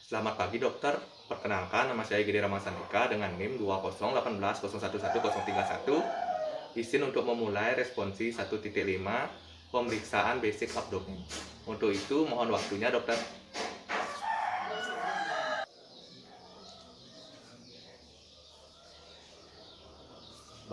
Selamat pagi dokter, perkenalkan nama saya Gede Ramasandika dengan NIM 20180110131. Izin untuk memulai responsi 1.5 pemeriksaan basic abdomen. Untuk itu mohon waktunya dokter.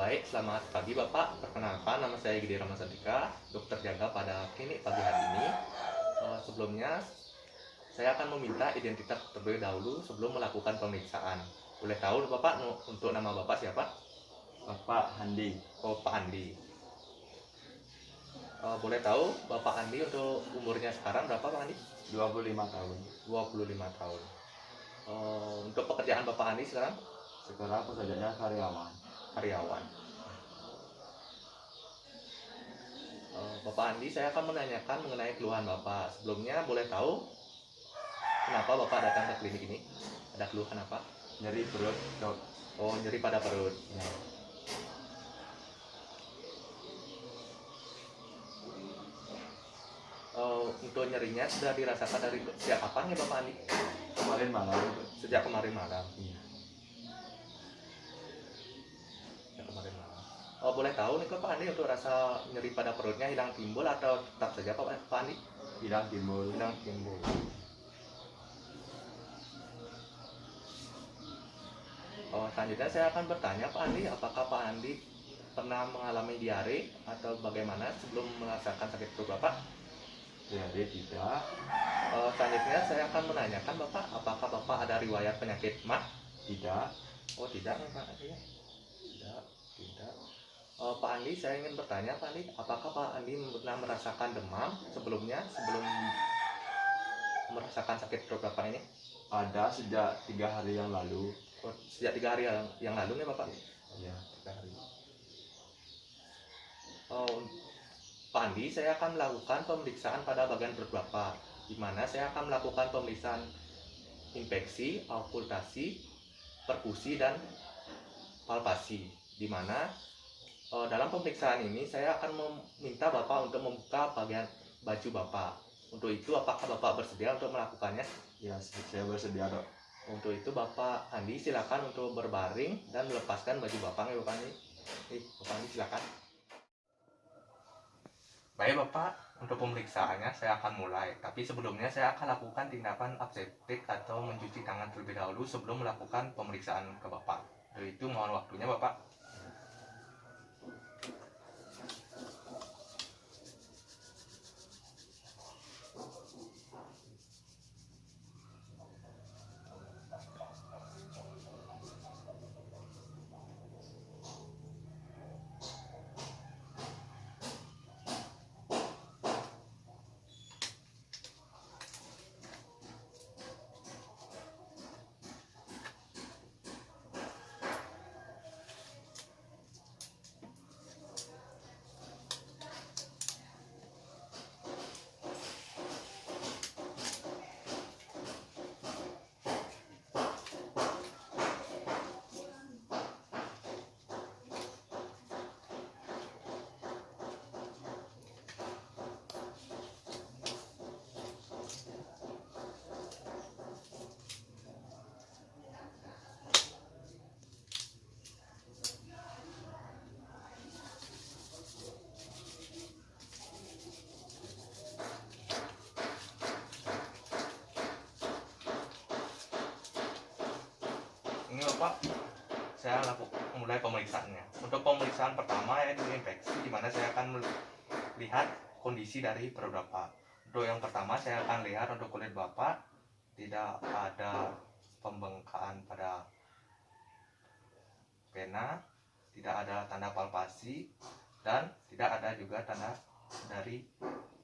Baik, selamat pagi Bapak. Perkenalkan nama saya Gede Ramasandika, dokter jaga pada klinik pagi hari ini. Sebelumnya saya akan meminta identitas terlebih dahulu sebelum melakukan pemeriksaan. Boleh tahu Bapak untuk nama Bapak siapa? Bapak Handi, Oh, Pak Andi. Boleh tahu Bapak Andi untuk umurnya sekarang berapa Pak Andi? 25 tahun. 25 tahun. Untuk pekerjaan Bapak Andi sekarang? Sekarang pekerjaannya karyawan. Karyawan. Bapak Andi, saya akan menanyakan mengenai keluhan Bapak. Sebelumnya boleh tahu kenapa Bapak datang ke klinik ini? Ada keluhan apa? Nyeri perut, dok. Oh, nyeri pada perut. Ya. Untuk nyerinya sudah dirasakan dari sejak kapan ya Bapak Andi? Kemarin malam. Sejak kemarin malam. Iya. Sejak kemarin malam. Boleh tahu nih Pak Andi, untuk rasa nyeri pada perutnya hilang timbul atau tetap saja Pak Andi? Hilang timbul. Hilang timbul. Selanjutnya saya akan bertanya Pak Andi, apakah Pak Andi pernah mengalami diare atau bagaimana sebelum merasakan sakit perut Bapak? Diare tidak. Selanjutnya saya akan menanyakan Bapak, apakah Bapak ada riwayat penyakit MAH? Tidak. Oh tidak Pak Andi. Tidak, tidak. Pak Andi, saya ingin bertanya Pak Andi, apakah Pak Andi pernah merasakan demam sebelumnya, sebelum merasakan sakit perut Bapak ini? Ada sejak 3 hari yang lalu. Sejak 3 hari yang lalu nih Bapak? Ya. 3 hari. Pak Andi, saya akan melakukan pemeriksaan pada bagian perut Bapak, di mana saya akan melakukan pemeriksaan infeksi, auskultasi, perkusi, dan palpasi. Di mana dalam pemeriksaan ini saya akan meminta Bapak untuk membuka bagian baju Bapak. Untuk itu, apakah Bapak bersedia untuk melakukannya? Ya, saya bersedia, dok. Untuk itu Bapak Andi silakan untuk berbaring dan melepaskan baju Bapak ya Bapak Andi. Bapak Andi silakan. Baik Bapak, untuk pemeriksaannya saya akan mulai. Tapi sebelumnya saya akan lakukan tindakan aseptik atau mencuci tangan terlebih dahulu sebelum melakukan pemeriksaan ke Bapak. Untuk itu mohon waktunya Bapak. Ini Bapak, saya mulai pemeriksaannya. Untuk pemeriksaan pertama yaitu infeksi, di mana saya akan melihat kondisi dari perut Bapak. Untuk yang pertama saya akan lihat untuk kulit Bapak tidak ada pembengkakan pada vena, tidak ada tanda palpasi, dan tidak ada juga tanda dari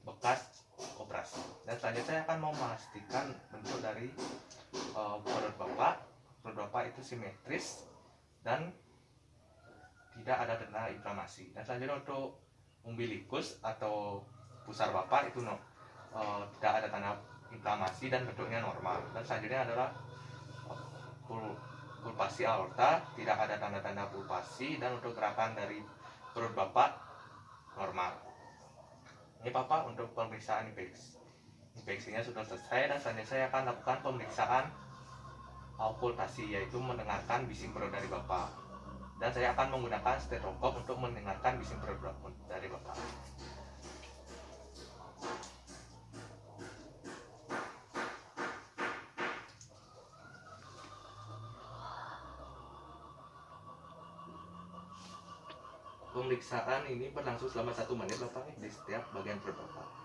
bekas operasi. Dan selanjutnya saya akan memastikan bentuk dari perut Bapak. Perut Bapak itu simetris dan tidak ada tanda inflamasi. Dan selanjutnya untuk umbilikus atau pusar Bapak itu tidak ada tanda inflamasi dan bentuknya normal. Dan selanjutnya adalah pulpasi aorta, tidak ada tanda-tanda pulpasi, dan untuk gerakan dari perut Bapak normal. Ini Bapak untuk pemeriksaan infeksi. infeksinya sudah selesai, dan selanjutnya saya akan lakukan pemeriksaan okultasi, yaitu mendengarkan bising perut dari Bapak. Dan saya akan menggunakan stetoskop untuk mendengarkan bising perut dari Bapak. Pemeriksaan ini berlangsung selama 1 menit Bapak di setiap bagian perut Bapak.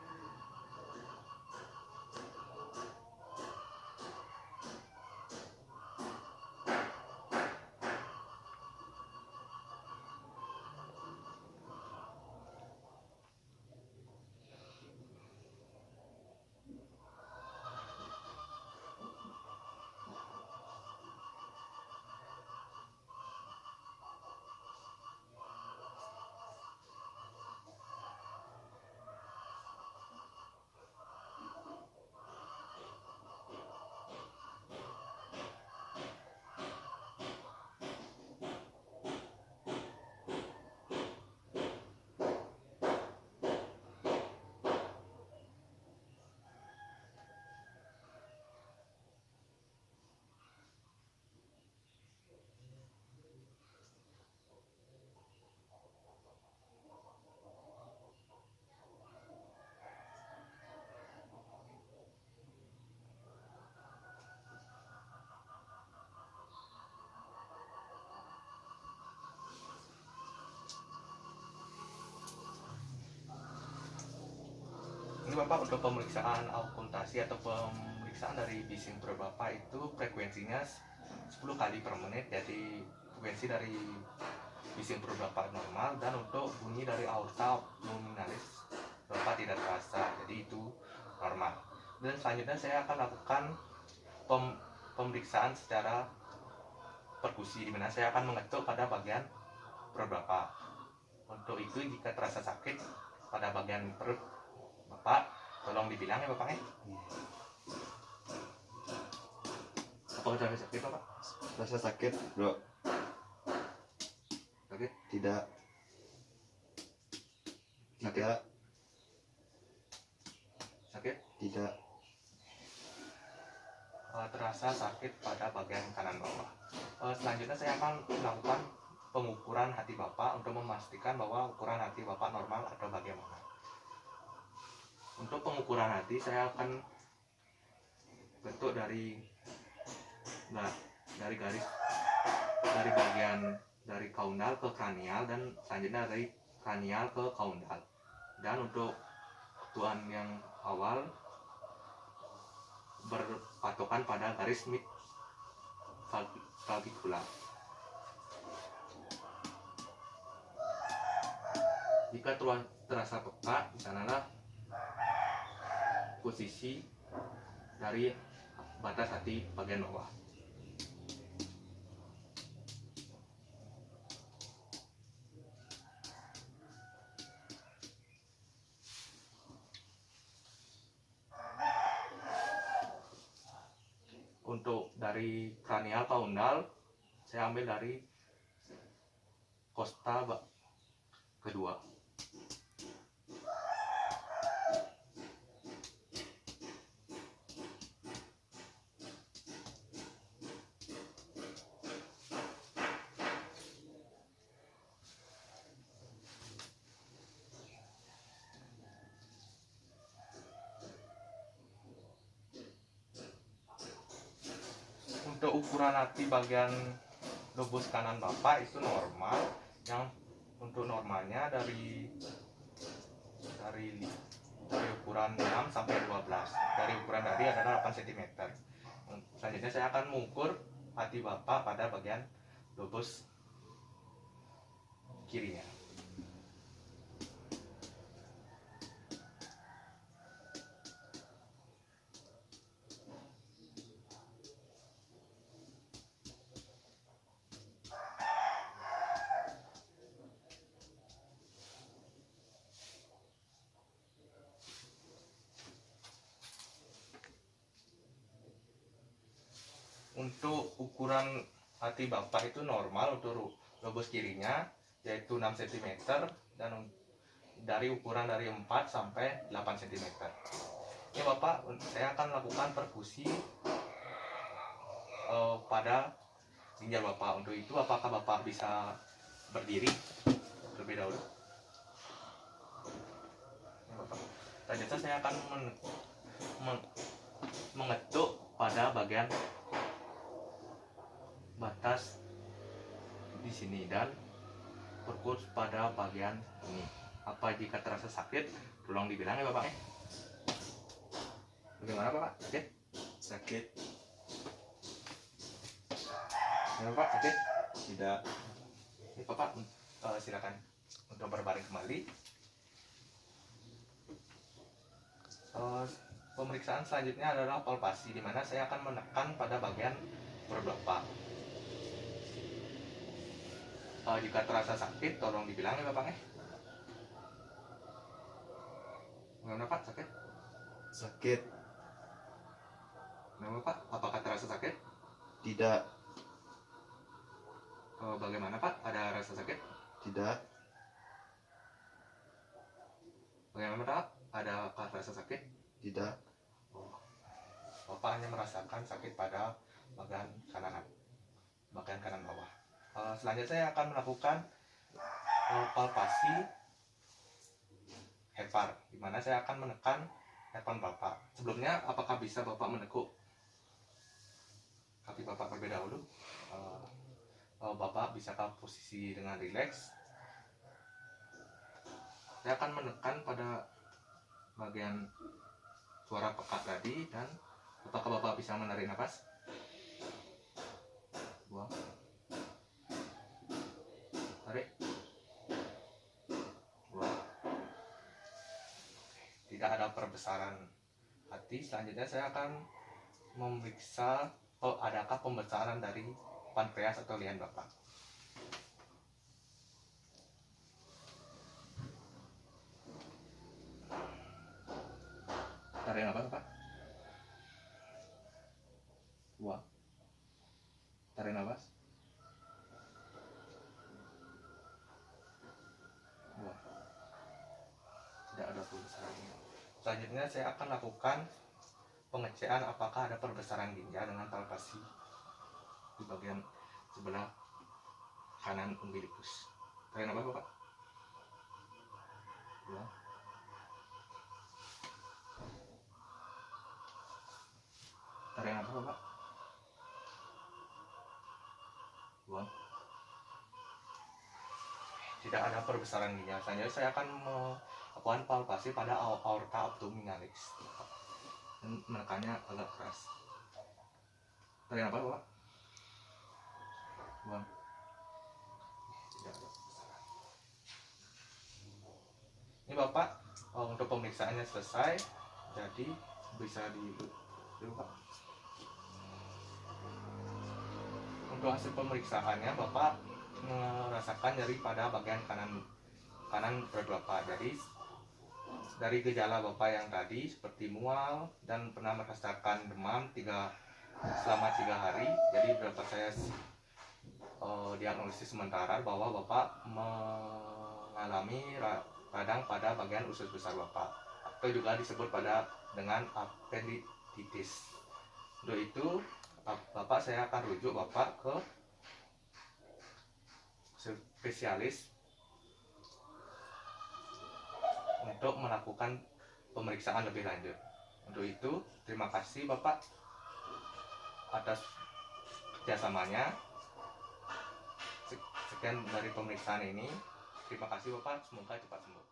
Ini Bapak untuk pemeriksaan okultasi atau pemeriksaan dari bising perut Bapak itu frekuensinya 10 kali per menit, jadi frekuensi dari bising perut Bapak normal, dan untuk bunyi dari aorta abdominalis Bapak tidak terasa, jadi itu normal. Dan selanjutnya saya akan lakukan pemeriksaan secara perkusi, di mana saya akan mengetuk pada bagian perut Bapak. Untuk itu jika terasa sakit pada bagian perut Bapak, tolong dibilang ya Bapak. Apakah terasa sakit Bapak? Rasa sakit, bro? Sakit? Tidak. Tidak. Sakit? Tidak. Terasa sakit pada bagian kanan bawah. Selanjutnya saya akan melakukan pengukuran hati Bapak untuk memastikan bahwa ukuran hati Bapak normal atau bagaimana. Untuk pengukuran hati saya akan bentuk dari garis dari bagian dari kaunal ke kranial, dan selanjutnya dari kranial ke kaunal. Dan untuk tuan yang awal berpatokan pada garis mid clavicula. Jika terasa peka, di sanalah posisi dari batas hati bagian bawah. Untuk dari kranial kaunal saya ambil dari kosta kedua. Untuk ukuran hati bagian lobus kanan Bapak itu normal. Yang untuk normalnya dari ukuran 6 sampai 12. Dari ukuran tadi adalah 8 cm. Selanjutnya saya akan mengukur hati Bapak pada bagian lobus kirinya. Untuk ukuran hati Bapak itu normal untuk lobus kirinya, yaitu 6 cm, dan dari ukuran dari 4 sampai 8 cm. Ini Bapak, saya akan lakukan perkusi pada ginjal Bapak. Untuk itu apakah Bapak bisa berdiri terlebih dahulu? Ini Bapak. Selanjutnya saya akan mengetuk pada bagian batas di sini dan fokus pada bagian ini. Apa jika terasa sakit, tolong dibilang ya Bapak. Bagaimana Bapak? Sakit? Sakit. Ya Bapak, sakit? Tidak. Ini Bapak, silakan untuk berbaring kembali. Pemeriksaan selanjutnya adalah palpasi, di mana saya akan menekan pada bagian perut Bapak. Jika terasa sakit, tolong dibilang ya Bapak. Bagaimana Pak, sakit? Sakit. Bagaimana Pak, apakah terasa sakit? Tidak. Bagaimana Pak, ada rasa sakit? Tidak. Bagaimana Pak, adakah rasa sakit? Tidak. Bapak hanya merasakan sakit pada bagian kanan bawah. Selanjutnya saya akan melakukan palpasi hepar, di mana saya akan menekan hepar Bapak. Sebelumnya, apakah bisa Bapak menekuk kaki Bapak terlebih dahulu? Bapak bisakah posisi dengan rileks? Saya akan menekan pada bagian suara pekat tadi, dan apakah Bapak bisa menarik nafas? Buang. Tarik. Buang. Tidak ada perbesaran hati. Selanjutnya saya akan memeriksa adakah pembesaran dari pankreas atau lian Bapak. Tarik nafas Bapak. Buang. Tarik nafas. Buang. Tidak ada pembesaran. Selanjutnya saya akan lakukan pengecekan apakah ada perbesaran ginjal dengan palpasi di bagian sebelah kanan umbilikus. Tarik nafas Bapak. Buang. Tarik nafas Bapak. Buang. Tidak ada perbesaran ginjal. Selanjutnya saya akan melakukan palpasi pada aorta abdominalis dan menekannya agak keras. Tarik nafas Bapak. Buang. Tidak ada perbesaran. Ini Bapak, untuk pemeriksaannya selesai, jadi bisa Pak. Untuk hasil pemeriksaannya, Bapak merasakan nyeri pada bagian kanan perut Bapak. Jadi dari gejala Bapak yang tadi seperti mual dan pernah merasakan demam selama 3 hari, jadi dapat saya diagnosis sementara bahwa Bapak mengalami radang pada bagian usus besar Bapak, atau juga disebut dengan appendicitis. Untuk itu Bapak, saya akan rujuk Bapak ke spesialis untuk melakukan pemeriksaan lebih lanjut. Untuk itu, terima kasih Bapak atas kerjasamanya. Sekian dari pemeriksaan ini. Terima kasih Bapak, semoga cepat sembuh.